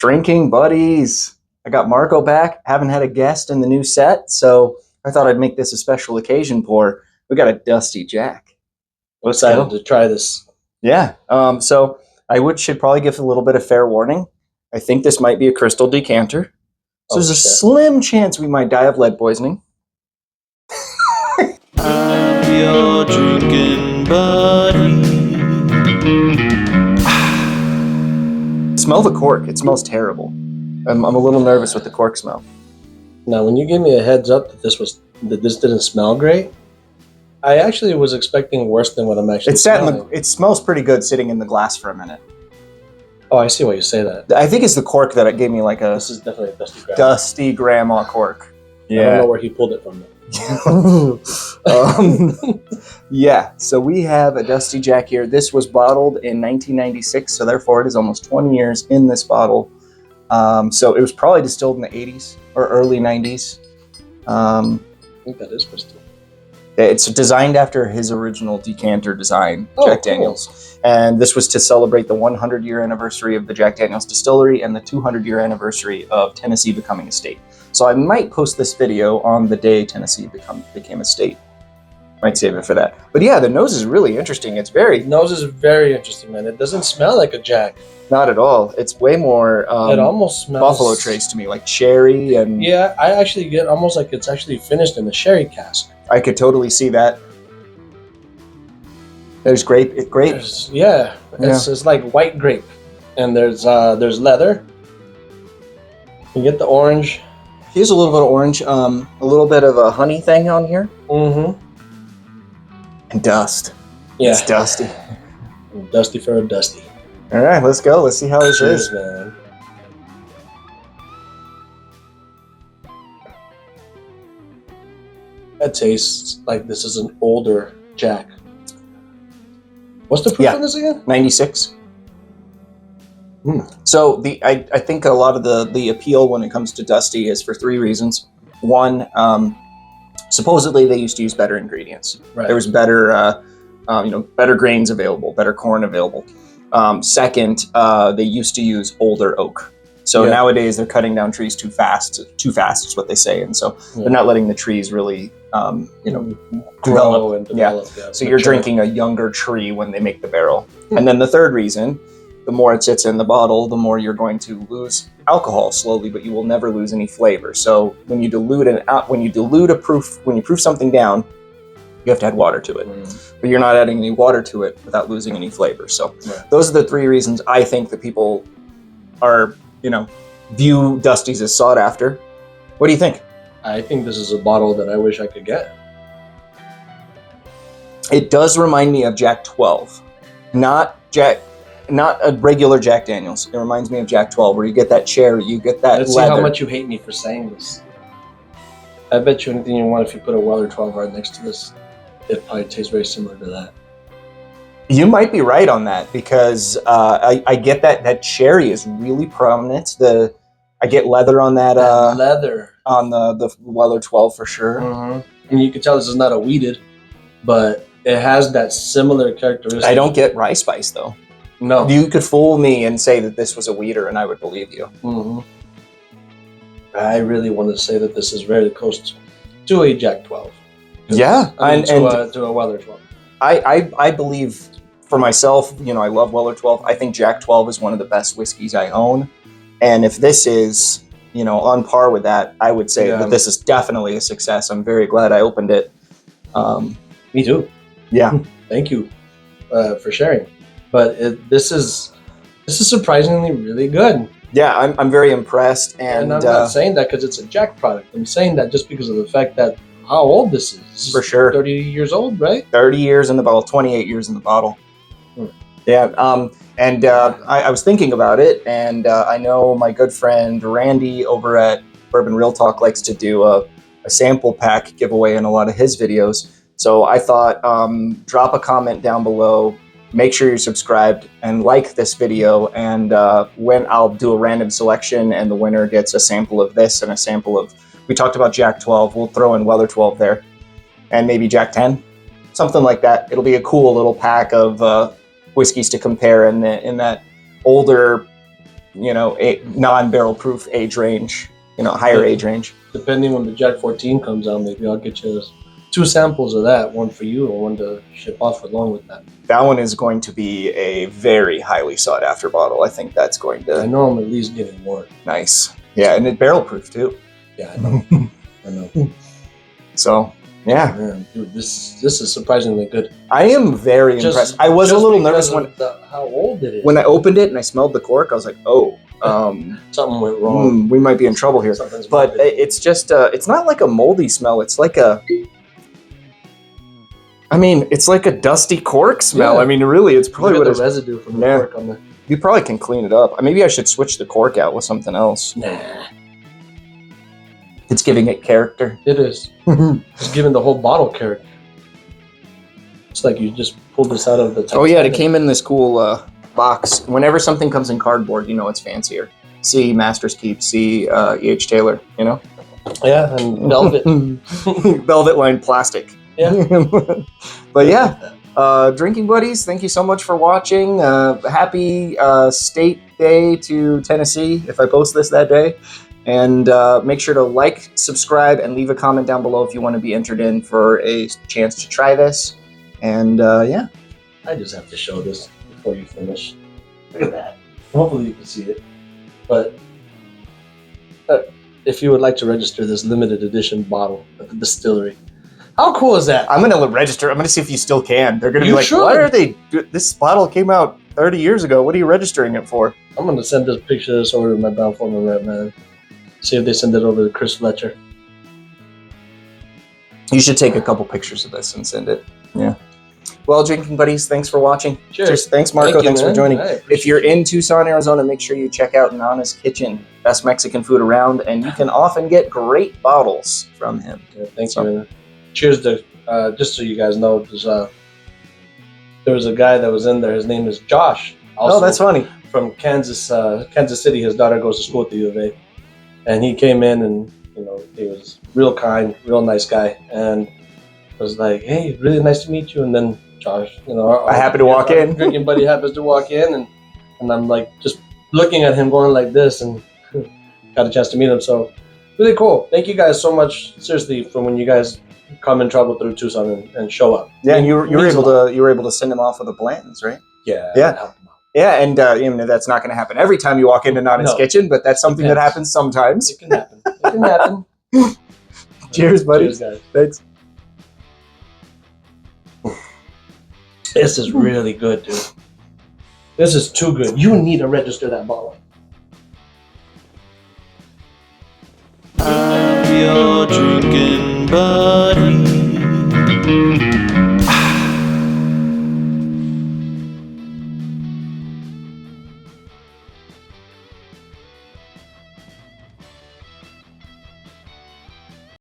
Drinking buddies. I got Marco back. Haven't had a guest in the new set, so I thought I'd make this a special occasion pour. We got a Dusty Jack. I'm excited to try this. Yeah. So I should probably give a little bit of fair warning. I think this might be a crystal decanter. So there's a slim chance we might die of lead poisoning. I'm your drinking buddy. Smell the cork. It smells terrible. I'm a little nervous with the cork smell. Now, when you gave me a heads up that this didn't smell great, I actually was expecting worse than what I'm actually smelling. It smells pretty good sitting in the glass for a minute. Oh, I see why you say that. I think it's the cork that it gave me like a... This is definitely a dusty grandma cork. Yeah. I don't know where he pulled it from. Yeah, so we have a Dusty Jack here. This was bottled in 1996, so therefore it is almost 20 years in this bottle. So it was probably distilled in the 80s or early 90s. I think that is crystal. It's designed after his original decanter design, Jack Daniels. Cool. And this was to celebrate the 100-year anniversary of the Jack Daniels distillery and the 200-year anniversary of Tennessee becoming a state. So I might post this video on the day Tennessee became a state. Might save it for that. But yeah, the nose is really interesting. It's The nose is very interesting, man. It doesn't smell like a Jack. Not at all. It's way more it almost smells Buffalo Trace to me, like cherry and... Yeah, I actually get almost like it's actually finished in a sherry cask. I could totally see that. There's grape. It's like white grape. And there's leather. You get the orange. Here's a little bit of orange, a little bit of a honey thing on here. Mm-hmm. And dust. Yeah. It's dusty. Dusty for a dusty. All right, let's go. Let's see how this Cheers, is. Man. That tastes like this is an older Jack. What's the proof on this again? 96. So I think a lot of the appeal when it comes to Dusty is for three reasons. One, supposedly they used to use better ingredients. Right. There was better, better grains available, better corn available. Second, they used to use older oak. So nowadays they're cutting down trees too fast. Too fast is what they say, and so they're not letting the trees really, grow and develop. Yeah. So you're drinking a younger tree when they make the barrel. And then the third reason, the more it sits in the bottle, the more you're going to lose alcohol slowly, but you will never lose any flavor. So when you proof something down, you have to add water to it. But you're not adding any water to it without losing any flavor. So those are the three reasons I think that people are, view Dusties as sought after. What do you think? I think this is a bottle that I wish I could get. It does remind me of Jack 12, not a regular Jack Daniels. It reminds me of Jack 12, where you get that cherry, you get that Let's leather. see how much you hate me for saying this. I bet you anything you want, if you put a Weller 12 right next to this, it probably tastes very similar to that. You might be right on that, because I get that cherry is really prominent. I get leather on that. Leather on the Weller 12 for sure. And you can tell this is not a weeded, but it has that similar characteristic. I don't get rye spice though. No. You could fool me and say that this was a weeder, and I would believe you. I really want to say that this is very close to a Jack 12. Yeah, to a Weller 12. I believe for myself, I love Weller 12. I think Jack 12 is one of the best whiskeys I own. And if this is, on par with that, I would say that this is definitely a success. I'm very glad I opened it. Me too. Yeah. Thank you for sharing. But this is surprisingly really good. Yeah, I'm very impressed. And I'm not saying that because it's a Jack product. I'm saying that just because of the fact that how old this is. This for sure. 30 years old, right? 30 years in the bottle, 28 years in the bottle. Yeah, I was thinking about it, and I know my good friend Randy over at Bourbon Real Talk likes to do a sample pack giveaway in a lot of his videos. So I thought, drop a comment down below, make sure you're subscribed, and like this video, and when I'll do a random selection, and the winner gets a sample of this and a sample of, we talked about Jack 12, we'll throw in Weller 12 there, and maybe Jack 10, something like that. It'll be a cool little pack of whiskeys to compare in that older a non-barrel proof age range, higher age range. Depending when the Jack 14 comes out, maybe I'll get you 2 samples of that, one for you and one to ship off along with that. That one is going to be a very highly sought after bottle. I think that's going to. I know I'm at least getting one. Nice. Yeah, and it's barrel proof too. Yeah, I know. I know. So, yeah. Man, dude, this is surprisingly good. I am very impressed. I was a little nervous how old it is. When I opened it and I smelled the cork. I was like, oh, something went wrong. We might be in trouble here. But it's just, it's not like a moldy smell. It's like it's like a dusty cork smell. Yeah. I mean, really, it's probably what the residue from the cork on there. You probably can clean it up. Maybe I should switch the cork out with something else. Nah. It's giving it character. It is. It's giving the whole bottle character. It's like you just pulled this out of the... Oh, yeah, it came in this cool box. Whenever something comes in cardboard, it's fancier. See Master's Keep, see E.H. Taylor, Yeah, and velvet. Velvet-lined plastic. Yeah. But yeah, Drinking Buddies, thank you so much for watching. Happy State Day to Tennessee, if I post this that day. And make sure to like, subscribe, and leave a comment down below if you want to be entered in for a chance to try this. And yeah. I just have to show this before you finish. Look at that. Hopefully you can see it. But if you would like to register this limited edition bottle at the distillery, how cool is that? I'm going to register. I'm going to see if you still can. They're going to be like, should. What are they? This bottle came out 30 years ago. What are you registering it for? I'm going to send this picture of this over to my Brown-Forman rep, man. See if they send it over to Chris Fletcher. You should take a couple pictures of this and send it. Yeah. Well, Drinking Buddies, thanks for watching. Cheers. Thanks, Marco. Thanks for joining. Right, if you're in Tucson, Arizona, make sure you check out Nana's Kitchen. Best Mexican food around, and you can often get great bottles from him. Yeah, thank you. Man. Cheers to, just so you guys know, there was a guy that was in there. His name is Josh. Also, that's funny. From Kansas City. His daughter goes to school at the U of A. And he came in and, he was real kind, real nice guy. And was like, hey, really nice to meet you. And then Josh, I happen to walk in. Drinking buddy happens to walk in. And I'm like, just looking at him going like this and got a chance to meet him. So really cool. Thank you guys so much, seriously, for when you guys come and travel through Tucson and show up. Yeah, and you were able to send him off with a Blanton's, right? Yeah. Yeah. Yeah, and that's not going to happen every time you walk into Nana's Kitchen, but that's something that happens sometimes. It can happen. It can happen. Cheers, buddy. Cheers, guys. Thanks. This is really good, dude. This is too good. You need to register that bottle. I'm your drinking buddy.